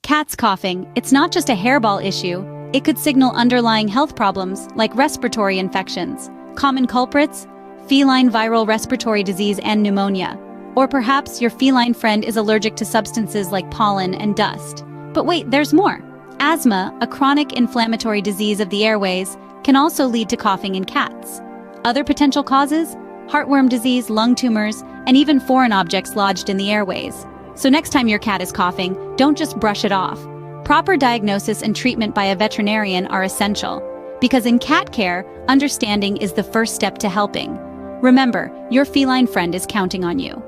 Cats coughing, it's not just a hairball issue, it could signal underlying health problems like respiratory infections. Common culprits? Feline viral respiratory disease and pneumonia. Or perhaps your feline friend is allergic to substances like pollen and dust. But wait, there's more. Asthma, a chronic inflammatory disease of the airways, can also lead to coughing in cats. Other potential causes? Heartworm disease, lung tumors, and even foreign objects lodged in the airways. So next time your cat is coughing, don't just brush it off. Proper diagnosis and treatment by a veterinarian are essential. Because in cat care, understanding is the first step to helping. Remember, your feline friend is counting on you.